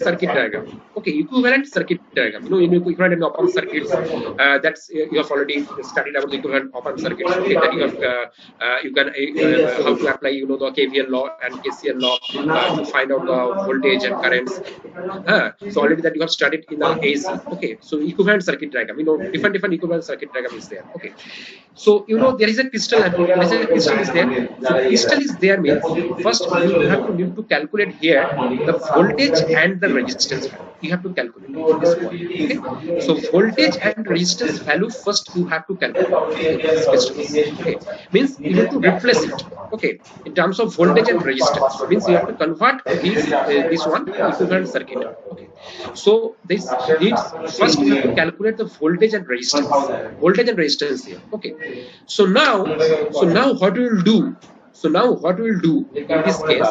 circuit diagram. Okay, equivalent circuit diagram. You know, in equivalent and open circuits, that's you have already studied about the equivalent open circuits. Okay, that you have you can how to apply, you know, the KVL law and KCL law to find out the voltage and currents. So already that you have studied in the AC. Okay, so equivalent circuit diagram, you know, different equivalent circuit diagram is there. Okay, so you know there is a crystal amplifier. There is a crystal is there. So crystal is there means first you have to need to calculate here the voltage and the resistance value. You have to calculate this one. Okay, so voltage and resistance value first you have to calculate this crystals. Okay, means you need to replace it. Okay, in terms of voltage and resistance, means you have to convert this one equivalent circuit. Okay, so this needs first you have to calculate the voltage and resistance here. Okay, so now what we will do? So now what we will do in this case,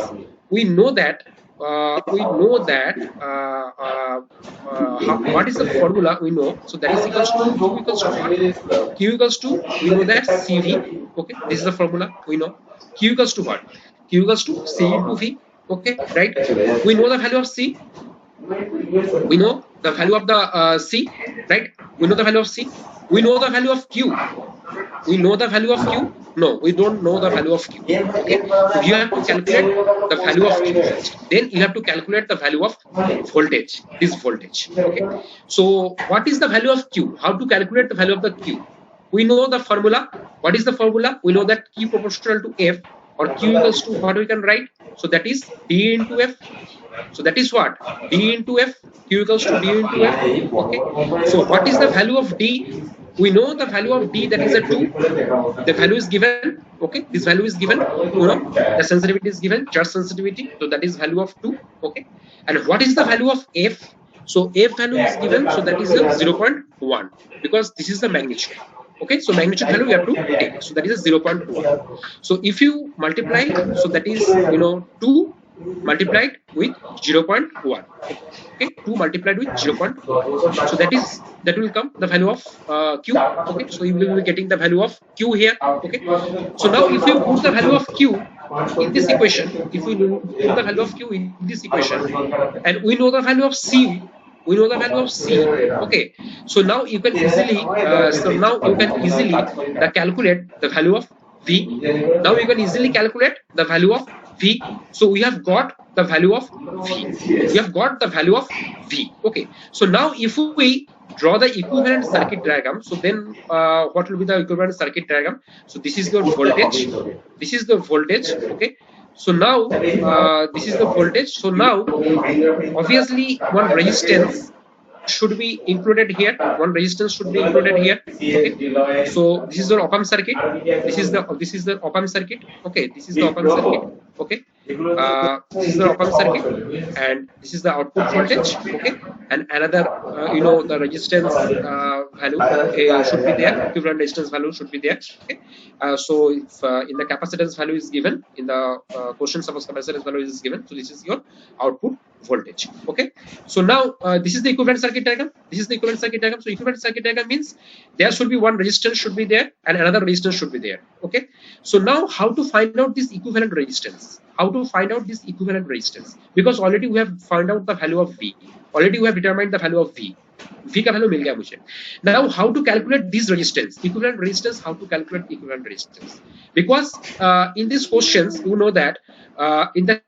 we know that what is the formula we know. So that is equals to Q equals to we know that CV. Okay, this is the formula we know. Q equals to what? Q equals to C into V. Okay, right? We know the value of C. We know the value of the C, right? We know the value of C. We know the value of Q. We know the value of Q. No, we don't know the value of Q. Okay, you have to calculate the value of Q first. Then you have to calculate the value of voltage. This voltage. Okay. So what is the value of Q? How to calculate the value of the Q? We know the formula. What is the formula? We know that Q proportional to F, or Q equals to what we can write. So that is D into F. So that is what? D into F. Q equals to D into F. Okay. So what is the value of D? We know the value of D, that is a 2. The value is given. Okay, this value is given. You know, the sensitivity is given, charge sensitivity. So that is value of 2. Okay, and what is the value of F? So F value is given. So that is a 0.1, because this is the magnitude. Okay, so magnitude value we have to take. So that is a 0.1. So if you multiply, so that is, you know, 2 multiplied with 0.1. Okay, 2 multiplied with 0.1. So that will come the value of Q. Okay, so you will be getting the value of Q here. Okay, so now if you put the value of Q in this equation, if we put the value of Q in this equation, and we know the value of C. We know the value of C. Okay, so now you can easily calculate the value of V. Now you can easily calculate the value of V. So we have got the value of V. We have got the value of V. Okay, so now if we draw the equivalent circuit diagram, so then what will be the equivalent circuit diagram? So this is your voltage. This is the voltage. Okay, so now this is the voltage. So now obviously one resistance should be included here. One resistance should be included here. Okay, so this is the op-amp circuit. This is the op-amp circuit. Okay, this is the op-amp circuit. Okay, this is the op-amp circuit, and this is the output voltage. Okay, and another you know, the resistance value should be there. Equivalent resistance value should be there. Okay, so if in the capacitance value is given, in the question suppose capacitance value is given, so this is your output voltage. Okay, so now this is the equivalent circuit diagram. This is the equivalent circuit diagram. So equivalent circuit diagram means there should be one resistance should be there and another resistance should be there. Okay, so now how to find out this equivalent resistance? How to find out this equivalent resistance? Because already we have found out the value of V. Already we have determined the value of V. V का value मिल गया मुझे. Now how to calculate this resistance? Equivalent resistance. How to calculate equivalent resistance? Because in these questions you know that in the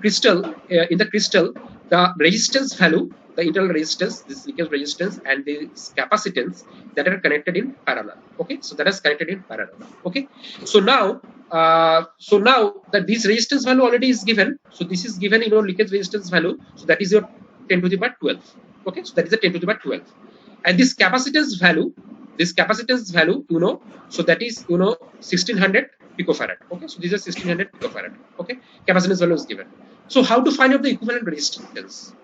crystal, the resistance value, the internal resistance, this leakage resistance, and this capacitance that are connected in parallel. Okay, so that is connected in parallel. Okay, so now that this resistance value already is given. So this is given, you know, leakage resistance value. So that is your 10 to the power 12. Okay, so that is a 10 to the power 12, and this capacitance value, you know, so that is, you know, 1600 picofarad. Okay, so this is 1600 picofarad. Okay, capacitance value is given. So how to find out the equivalent resistance?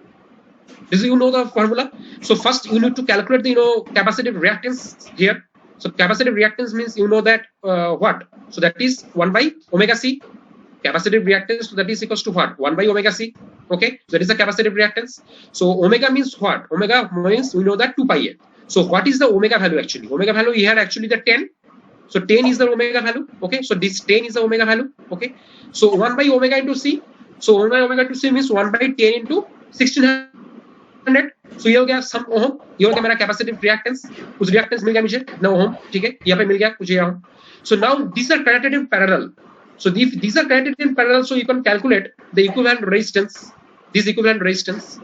This you know the formula. So first you need to calculate the, you know, capacitive reactance here. So capacitive reactance means you know that what? So that is 1 by omega C. Capacitive reactance, so that is equals to what? 1 by omega C. Okay, so that is the capacitive reactance. So omega means what? Omega means we know that 2 pi A. So what is the omega value actually? Omega value here actually the 10. So 10 is the omega value. Okay, so this 10 is the omega value. Okay, so 1 by omega into C. So omega to C means 1 by 10 into 1600, so ये हो गया सम ओम, ये हो गया मेरा capacitive reactance, कुछ reactance मिल गया मुझे 9 ओम, ठीक है, यहाँ पे मिल गया कुछ यहाँ. So now these are connected in parallel. So if these are connected in parallel, so you can calculate the equivalent resistance. This equivalent resistance,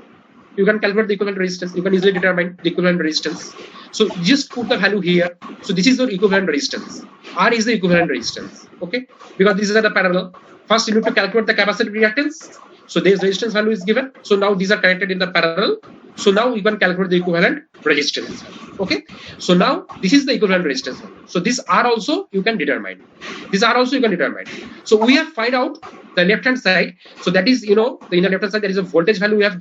you can calculate the equivalent resistance. You can easily determine the equivalent resistance. So just put the value here. So this is your equivalent resistance. R is the equivalent resistance. Okay, because these are the parallel. First, you need to calculate the capacitive reactance. So this resistance value is given. So now these are connected in the parallel. So now you can calculate the equivalent resistance. Okay. So now this is the equivalent resistance value. So this R also you can determine. This R also you can determine. So we have find out the left hand side. So that is, you know, in the left hand side there is a voltage value we have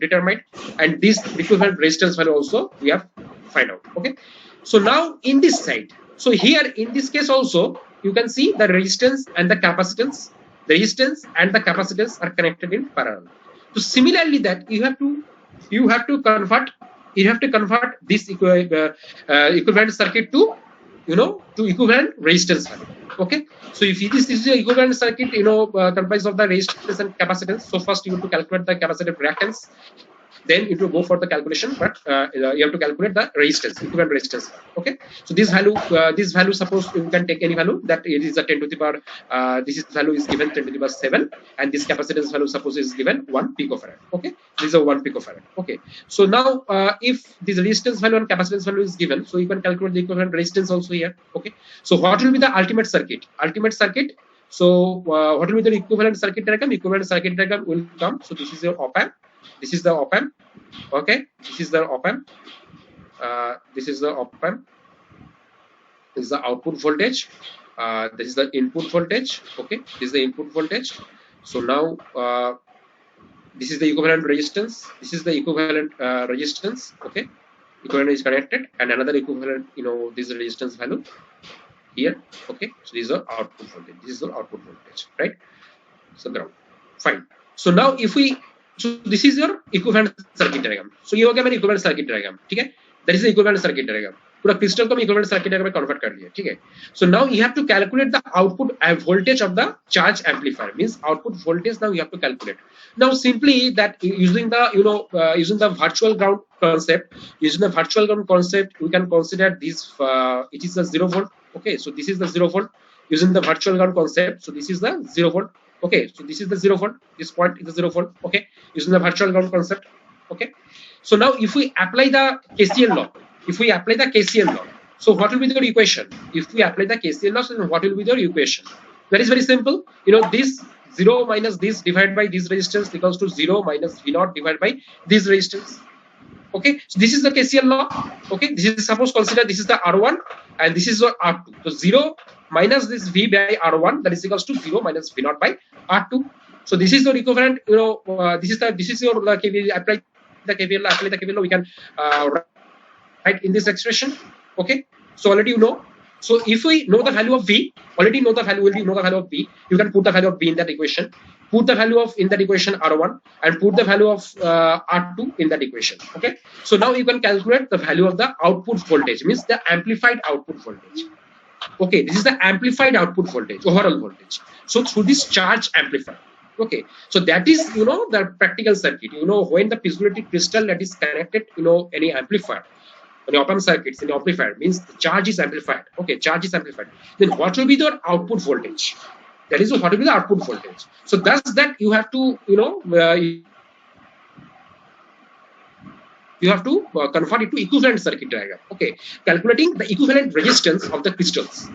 determined, and this equivalent resistance value also we have find out. Okay. So now in this side, so here in this case also you can see the resistance and the capacitance. The resistance and the capacitance are connected in parallel. So similarly, that you have to convert this equivalent circuit to, you know, to equivalent resistance value. Okay. So if this is the equivalent circuit, you know, comprised of the resistance and capacitance. So first you have to calculate the capacitive reactance. Then it will go for the calculation, but you have to calculate the resistance, equivalent resistance. Okay. So this value, suppose you can take any value that it is a 10 to the power. This value is given 10 to the power 7, and this capacitance value suppose is given 1 picofarad. Okay. This is a 1 picofarad. Okay. So now if this resistance value and capacitance value is given, so you can calculate the equivalent resistance also here. Okay. So what will be the ultimate circuit? So what will be the equivalent circuit diagram? Equivalent circuit diagram will come. So this is your op amp. This is the op amp. Okay, this is the op amp. This is the op amp. This is the output voltage. This is the input voltage. Okay, this is the input voltage. So now this is the equivalent resistance. This is the equivalent resistance. Okay, equivalent is connected, and another equivalent, you know, this is the resistance value here. Okay, so this is the output voltage. This is the output voltage, right? So ground. Fine. So now if we, so this is your equivalent circuit diagram. So ये हो गया मेरा equivalent circuit diagram, ठीक है? That is the equivalent circuit diagram. पूरा crystal को हम equivalent circuit diagram में convert कर लिया, ठीक है? So now you have to calculate the output voltage of the charge amplifier. Means output voltage now you have to calculate. Now simply that using the, you know, using the virtual ground concept, we can consider this. It is a 0 volt. Okay, so this is the 0 volt. Using the virtual ground concept, so this is the 0 volt. Okay, so this is the 0 volt. This point is the 0 volt. Okay, using the virtual ground concept. Okay, so now if we apply the KCL law, so what will be the equation? If we apply the KCL law, then what will be the equation? That is very simple. You know, this 0 minus this divided by this resistance equals to 0 minus V naught divided by this resistance. Okay, so this is the KCL law. Okay, this is, suppose consider this is the R1 and this is your R2. So 0 minus this V by R1, that is equals to 0 minus V naught by R2. So this is your equivalent. You know, this is your KVL. Apply the KVL. We can write in this expression. Okay, so already you know. So if we know the value of V, already know the value of V. You can put the value of V in that equation. Put the value of in that equation R1 and put the value of R2 in that equation. Okay. So now you can calculate the value of the output voltage, means the amplified output voltage. Okay, this is the amplified output voltage, overall voltage. So through this charge amplifier. Okay, so that is, you know, the practical circuit. You know, when the piezoelectric crystal that is connected, you know, any amplifier, any op amp circuits in the amplifier, means the charge is amplified. Okay, charge is amplified. Then what will be the output voltage? That is what will be the output voltage. So thus that you have to, you know, you have to convert it to equivalent circuit diagram. Okay, calculating the equivalent resistance of the crystals.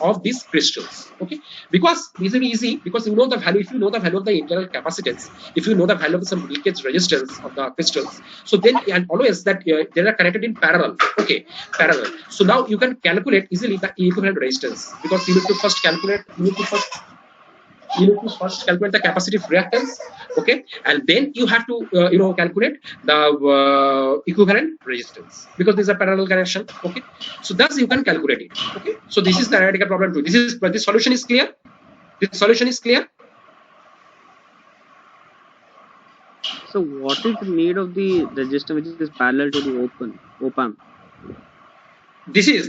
Of these crystals. Okay, because this is easy, because you know the value. If you know the value of the internal capacitance, if you know the value of some leakage resistance of the crystals, so then, and always that they are connected in parallel. Okay, parallel. So now you can calculate easily the equivalent resistance, because you need to first calculate. You need to first calculate the capacitive reactance. Okay, and then you have to you know, calculate the equivalent resistance, because this is a parallel connection. Okay, so thus you can calculate it. Okay, so this is the analytical problem 2. This solution is clear. So what is the need of the resistor which is parallel to the op amp? This is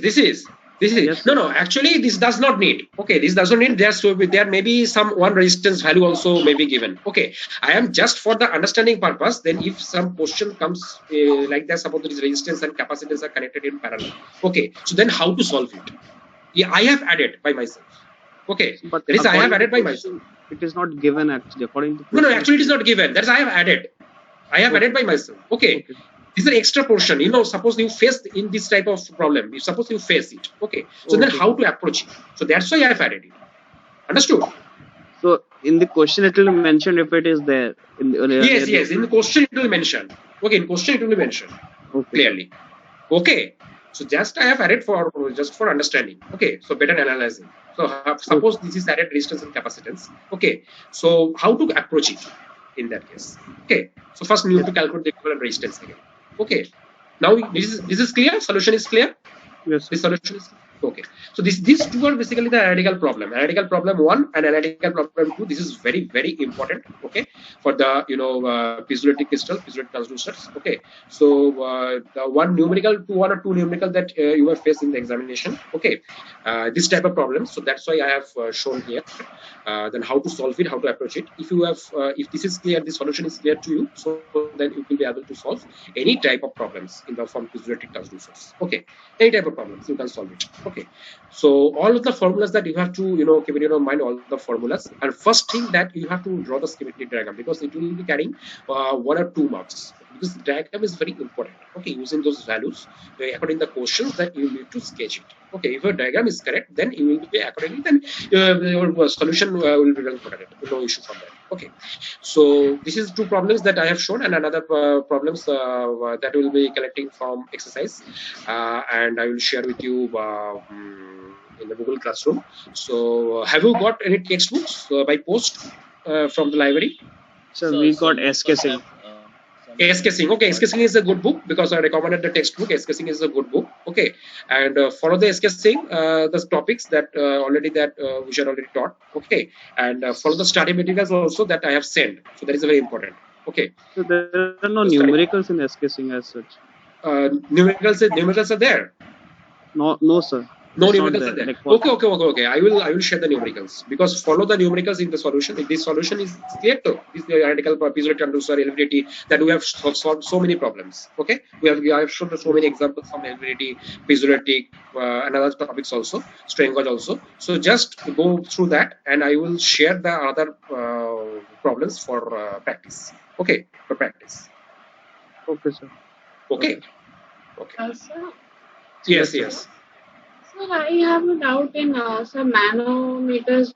This is Yes, no, sir. no. Actually, this does not need. Okay, this does not need. There may be some one resistance value also may be given. Okay, I am just for the understanding purpose. Then, if some question comes like that, suppose there is resistance and capacitance are connected in parallel. Okay, so then how to solve it? Yeah, I have added by myself. Okay, But that is I have according to added by myself. question, it is not given actually. According to No, no. question, Actually, it is not given. That is I have added. I have added okay, by myself. Okay. okay, This is an extra portion. Suppose you face in this type of problem. Suppose you face it. Okay. So then okay, how sir. to approach it? So that's why I have added it. Understood? So in the question, it will mention if it is there in the Yes, earlier. yes. In the question it will mention. Okay, in question it will be mentioned Okay, sir. clearly. Okay. So just I have added for just for understanding. Okay. So better analyzing. So Okay. suppose this is added resistance and capacitance. Okay. So how to approach it in that case? Okay. So first we need Yes, to calculate the equivalent resistance again. Okay. Now this is clear. Solution is clear. yes, This solution is okay. So these two are basically the analytical problem. Analytical problem 1 and analytical problem 2. This is very important. Okay, for the piezoelectric crystal, piezoelectric transducers. Okay, so the one or two numerical that you will face in the examination. Okay, this type of problems. So that's why I have shown here. Then how to solve it, how to approach it. If you have, if this is clear, the solution is clear to you. So then you will be able to solve any type of problems in the form piezoelectric transducers. Okay, any type of problems you can solve it. Okay, so all of the formulas that you have to keep in your mind, all the formulas, and first thing that you have to draw the schematic diagram, because it will be carrying 1 or 2 marks, because the diagram is very important. Okay, using those values according to the questions that you need to sketch it. Okay, if your diagram is correct, then you will be accordingly, then your solution will be well protected, no issue from that. Okay, so this is 2 problems that I have shown, and another problems that will be collecting from exercise, and I will share with you in the Google Classroom. So, have you got any textbooks by post from the library? sir. We got SK Singh. SK Singh. Okay, SK Singh is a good book because I recommended the textbook. SK Singh is a good book. Okay, and follow the SK Singh, the topics that already that which are already taught. Okay, and follow the study materials also that I have sent. So that is very important. Okay, So there are no the study numericals in SK Singh as such. numericals are there. No, no, sir. No It's not numericals are there. there. Like what? Okay. I will share the numericals, because follow the numericals in the solution. If this solution is clear to this the analytical piezoelectric transducer LVDT, that we have solved so many problems. Okay, I have shown so many examples from LVDT, piezoelectric, and other topics also, strain gauge also. So just go through that, and I will share the other problems for practice. Okay, for practice. Okay, sir. Okay, Okay. okay. Sir, Yes, Yes, sir. yes. sir, I have a doubt in some manometers.